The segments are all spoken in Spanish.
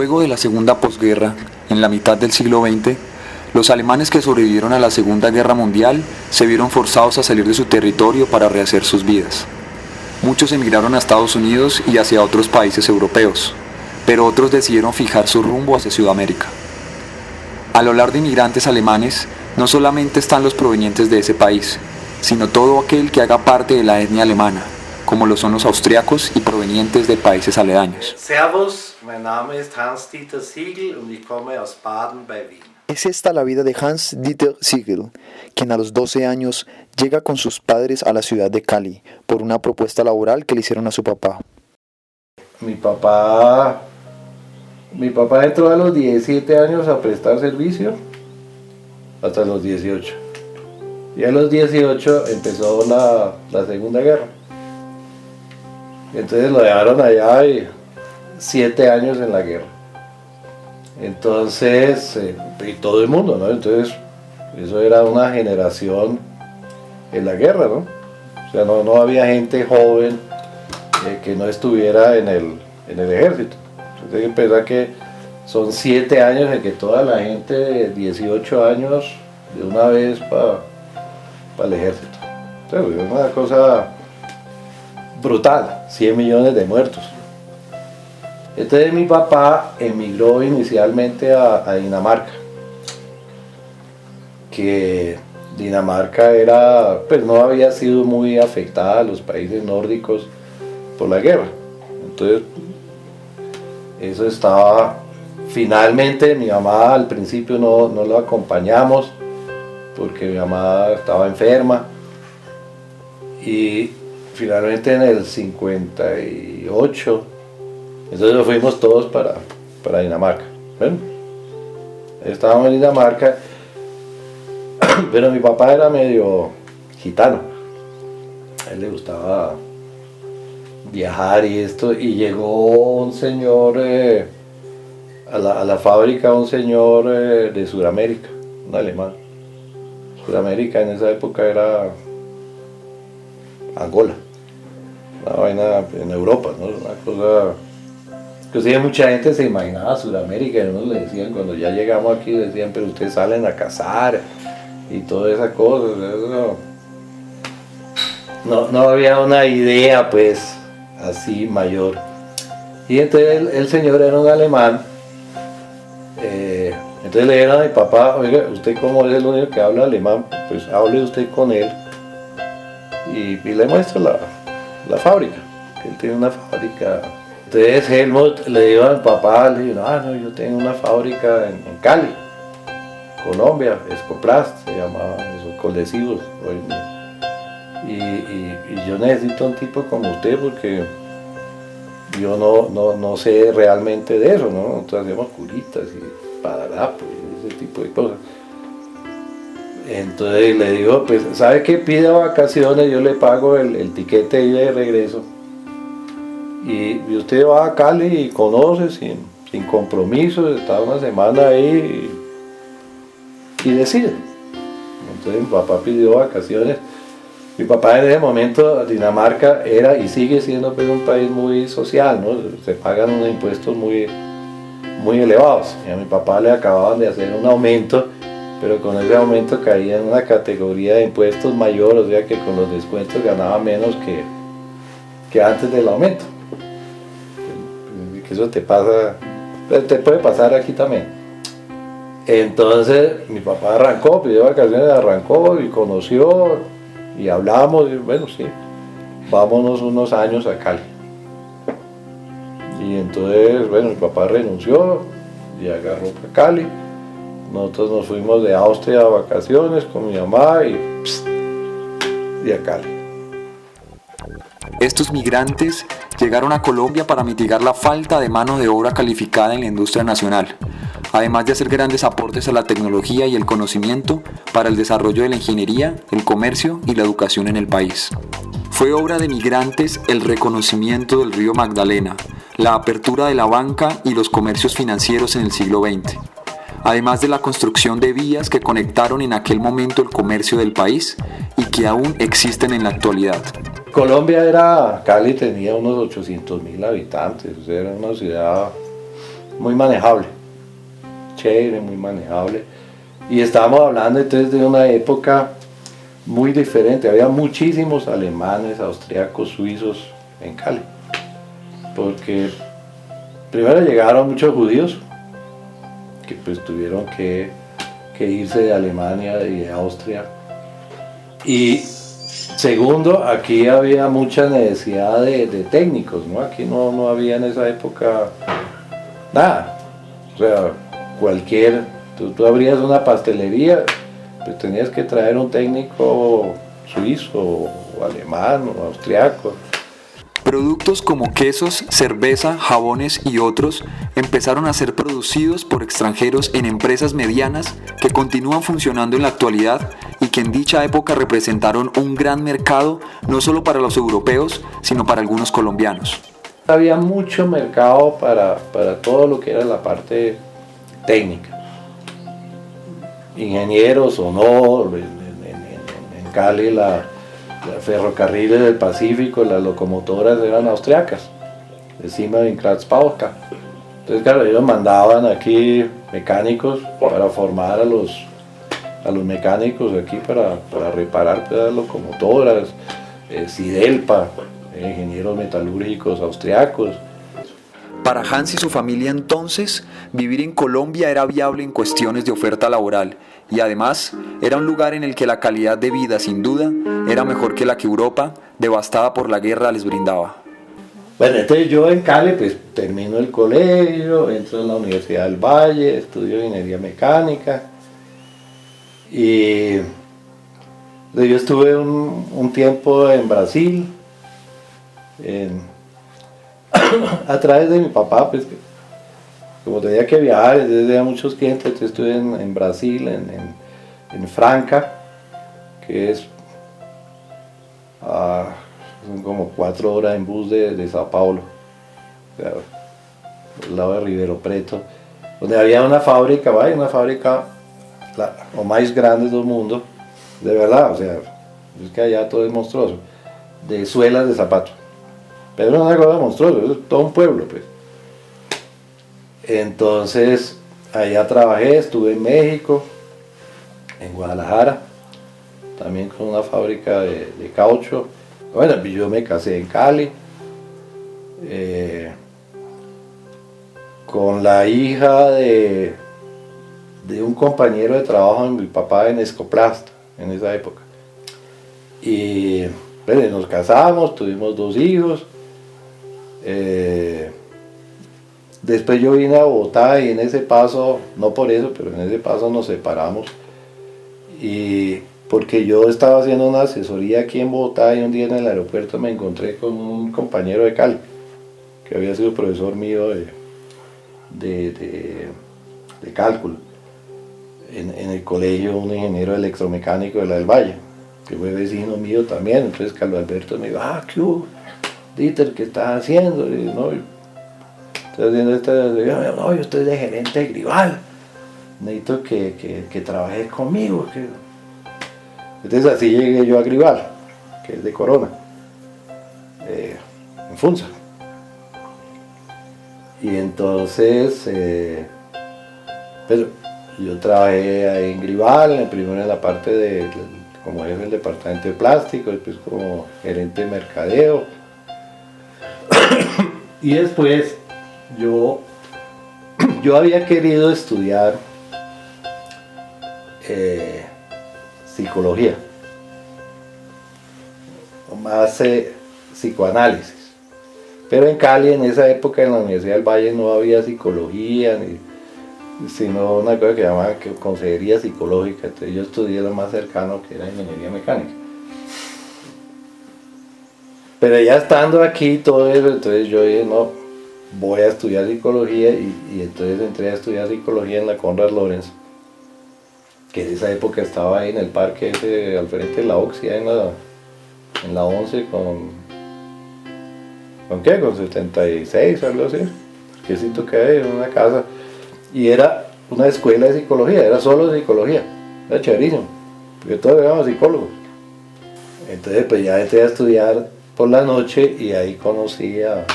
Luego de la segunda posguerra, en la mitad del siglo XX, los alemanes que sobrevivieron a la Segunda Guerra Mundial se vieron forzados a salir de su territorio para rehacer sus vidas. Muchos emigraron a Estados Unidos y hacia otros países europeos, pero otros decidieron fijar su rumbo hacia Sudamérica. Al hablar de inmigrantes alemanes, no solamente están los provenientes de ese país, sino todo aquel que haga parte de la etnia alemana, como lo son los austriacos y provenientes de países aledaños. Servus, mein Name ist Hans-Dieter Siegel und ich komme aus Baden bei Wien. Es esta la vida de Hans-Dieter Siegel, quien a los 12 años llega con sus padres a la ciudad de Cali por una propuesta laboral que le hicieron a su papá. Mi papá entró a los 17 años a prestar servicio hasta los 18. Y a los 18 empezó la Segunda Guerra. Entonces lo dejaron allá y 7 años en la guerra. Entonces, y todo el mundo, ¿no? Entonces, eso era una generación en la guerra, ¿no? O sea, no había gente joven que no estuviera en el ejército. Entonces, hay que pensar que son 7 años en que toda la gente de 18 años de una vez para el ejército. Entonces, es una cosa brutal, 100 millones de muertos. Entonces mi papá emigró inicialmente a Dinamarca, que Dinamarca pues no había sido muy afectada a los países nórdicos por la guerra. Entonces eso estaba, finalmente mi mamá al principio no la acompañamos porque mi mamá estaba enferma y finalmente en el 58 entonces nos fuimos todos para Dinamarca. Bueno, estábamos en Dinamarca, pero mi papá era medio gitano. A él le gustaba viajar y esto, y llegó un señor a la fábrica, un señor de Sudamérica, un alemán. Sudamérica en esa época era Angola, una vaina en Europa, ¿no? Una cosa. Inclusive mucha gente se imaginaba Sudamérica y unos le decían, cuando ya llegamos aquí, decían, pero ustedes salen a cazar y todas esas cosas. No había una idea, pues, así mayor. Y entonces el señor era un alemán. Entonces le dijeron a mi papá, oiga, usted como es el único que habla alemán, pues hable usted con él y le muestra la fábrica, que él tiene una fábrica. Entonces Helmut le dijo a mi papá, le dijo, no, yo tengo una fábrica en Cali, Colombia, Escoplast, se llamaba esos colectivos. Y yo necesito un tipo como usted porque yo no sé realmente de eso, ¿no? Nosotros hacemos curitas y padarapos y ese tipo de cosas. Entonces le digo, pues, ¿sabe qué? Pide vacaciones, yo le pago el tiquete de ida y de regreso. Y usted va a Cali y conoce sin compromiso, está una semana ahí y decide. Entonces mi papá pidió vacaciones. Mi papá en ese momento, Dinamarca era y sigue siendo pues, un país muy social, ¿no? Se pagan unos impuestos muy elevados. Y a mi papá le acababan de hacer un aumento, pero con ese aumento caía en una categoría de impuestos mayor, o sea que con los descuentos ganaba menos que antes del aumento. Que eso te puede pasar aquí también. Entonces mi papá arrancó, pidió vacaciones, arrancó y conoció y hablamos y bueno, sí, vámonos unos años a Cali. Y entonces, bueno, mi papá renunció y agarró para Cali. Nosotros nos fuimos de Austria a vacaciones con mi mamá y a Cali. Estos migrantes llegaron a Colombia para mitigar la falta de mano de obra calificada en la industria nacional, además de hacer grandes aportes a la tecnología y el conocimiento para el desarrollo de la ingeniería, el comercio y la educación en el país. Fue obra de migrantes el reconocimiento del río Magdalena, la apertura de la banca y los comercios financieros en el siglo XX, además de la construcción de vías que conectaron en aquel momento el comercio del país y que aún existen en la actualidad. Cali tenía unos 800.000 habitantes, o sea, era una ciudad muy manejable, chévere, muy manejable. Y estábamos hablando entonces de una época muy diferente, había muchísimos alemanes, austriacos, suizos en Cali, porque primero llegaron muchos judíos que pues tuvieron que irse de Alemania y de Austria, y segundo, aquí había mucha necesidad de técnicos, ¿no? Aquí no había en esa época nada, o sea, tú abrías una pastelería, pues tenías que traer un técnico suizo o alemán o austriaco. Productos como quesos, cerveza, jabones y otros empezaron a ser producidos por extranjeros en empresas medianas que continúan funcionando en la actualidad y que en dicha época representaron un gran mercado no solo para los europeos, sino para algunos colombianos. Había mucho mercado para todo lo que era la parte técnica. Ingenieros o no, en Cali la ferrocarriles del Pacífico, las locomotoras eran austriacas, de Siemens-Kratz-Pauka. Entonces claro, ellos mandaban aquí mecánicos para formar a los mecánicos aquí para reparar las locomotoras, Sidelpa, ingenieros metalúrgicos austriacos. Para Hans y su familia entonces, vivir en Colombia era viable en cuestiones de oferta laboral y además era un lugar en el que la calidad de vida sin duda era mejor que la que Europa, devastada por la guerra, les brindaba. Bueno, entonces yo en Cali pues termino el colegio, entro en la Universidad del Valle, estudio ingeniería mecánica y yo estuve un tiempo en Brasil, a través de mi papá, pues como tenía que viajar, entonces tenía muchos clientes, entonces estuve en Brasil, en Franca, que es son como 4 horas en bus de Sao Paulo, o sea, al lado de Ribeirão Preto, donde había una fábrica la más grande del mundo, de verdad, o sea, es que allá todo es monstruoso, de suelas de zapatos. Pero no es una cosa monstruosa, es todo un pueblo, pues. Entonces, allá trabajé, estuve en México, en Guadalajara, también con una fábrica de caucho. Bueno, yo me casé en Cali, con la hija de un compañero de trabajo de mi papá en Escoplast, en esa época. Y bueno, nos casamos, tuvimos 2 hijos. Después yo vine a Bogotá y en ese paso, no por eso, pero en ese paso nos separamos, y porque yo estaba haciendo una asesoría aquí en Bogotá y un día en el aeropuerto me encontré con un compañero de Cali que había sido profesor mío de cálculo en el colegio, un ingeniero electromecánico de la del Valle que fue vecino mío también. Entonces Carlos Alberto me dijo: ¿qué hubo, Dieter? ¿Qué estás haciendo? Y no, estoy haciendo no, yo estoy de gerente de Grival, necesito que trabajes conmigo. Entonces así llegué yo a Grival, que es de Corona, en Funza. Y entonces, pero yo trabajé ahí en Grival, primero en la parte como jefe del departamento de plástico, después como gerente de mercadeo. Y después yo había querido estudiar psicología, o más psicoanálisis, pero en Cali en esa época en la Universidad del Valle no había psicología, sino una cosa que llamaban consejería psicológica. Entonces yo estudié lo más cercano, que era ingeniería mecánica. Pero ya estando aquí todo eso, entonces yo dije: no, voy a estudiar psicología, y entonces entré a estudiar psicología en la Konrad Lorenz, que en esa época estaba ahí en el parque ese al frente de la Oxia, en la 11 ¿con qué? Con 76, algo así, que sí toqué en una casa, y era una escuela de psicología, era solo de psicología, era chéverísimo, porque todos éramos psicólogos. Entonces pues ya entré a estudiar por la noche y ahí conocí a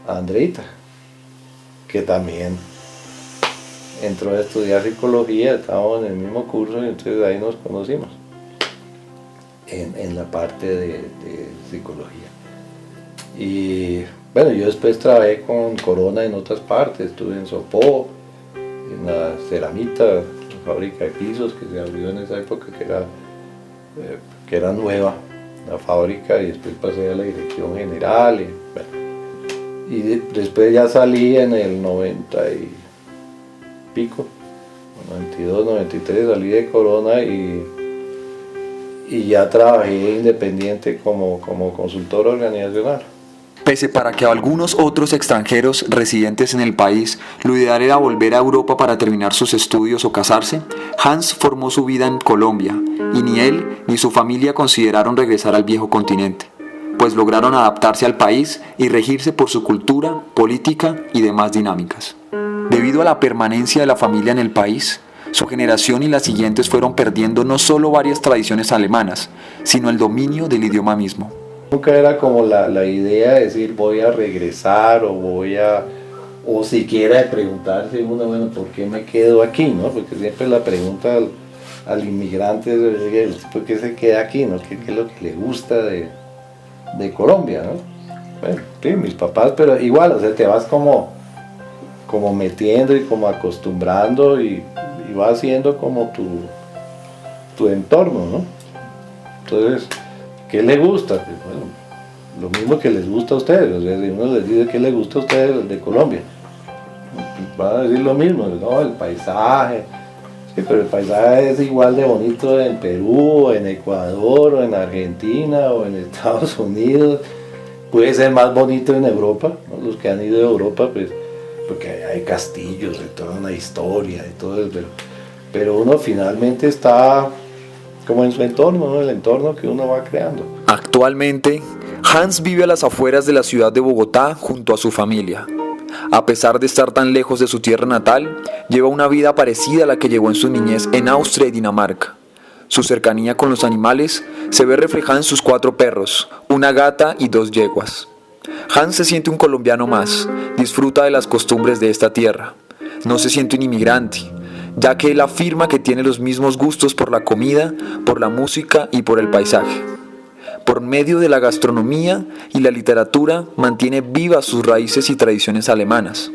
Andreita, que también entró a estudiar psicología, estábamos en el mismo curso y entonces ahí nos conocimos en la parte de psicología. Y bueno, yo después trabajé con Corona en otras partes, estuve en Sopó, en la Ceramita, la fábrica de pisos que se abrió en esa época, que era nueva la fábrica, y después pasé a la dirección general y después ya salí en el 90 y pico, 92, 93 salí de Corona y ya trabajé independiente como consultor organizacional. Pese para que a algunos otros extranjeros residentes en el país lo ideal era volver a Europa para terminar sus estudios o casarse, Hans formó su vida en Colombia y ni él ni su familia consideraron regresar al viejo continente, pues lograron adaptarse al país y regirse por su cultura, política y demás dinámicas. Debido a la permanencia de la familia en el país, su generación y las siguientes fueron perdiendo no solo varias tradiciones alemanas, sino el dominio del idioma mismo. Nunca era como la idea de decir voy a regresar o siquiera de preguntarse uno, bueno, ¿por qué me quedo aquí? ¿No? Porque siempre la pregunta al inmigrante es ¿por qué se queda aquí? ¿No? ¿Qué es lo que le gusta de Colombia? ¿No? Bueno, sí, mis papás, pero igual, o sea, te vas como metiendo y como acostumbrando y vas haciendo como tu entorno, ¿no? Entonces, ¿qué le gusta? Pues, bueno, lo mismo que les gusta a ustedes. O sea, si uno les dice qué les gusta a ustedes de Colombia, van a decir lo mismo, ¿no? El paisaje. Sí, pero el paisaje es igual de bonito en Perú, en Ecuador, o en Argentina, o en Estados Unidos. Puede ser más bonito en Europa, ¿no? Los que han ido a Europa, pues, porque hay castillos, hay toda una historia y todo eso, pero uno finalmente está como en su entorno, ¿no? El entorno que uno va creando. Actualmente, Hans vive a las afueras de la ciudad de Bogotá junto a su familia. A pesar de estar tan lejos de su tierra natal, lleva una vida parecida a la que llevó en su niñez en Austria y Dinamarca. Su cercanía con los animales se ve reflejada en sus 4 perros, una gata y 2 yeguas. Hans se siente un colombiano más, disfruta de las costumbres de esta tierra. No se siente un inmigrante, ya que él afirma que tiene los mismos gustos por la comida, por la música y por el paisaje. Por medio de la gastronomía y la literatura mantiene vivas sus raíces y tradiciones alemanas.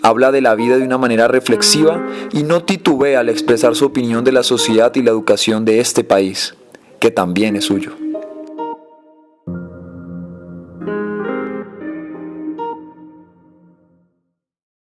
Habla de la vida de una manera reflexiva y no titubea al expresar su opinión de la sociedad y la educación de este país, que también es suyo.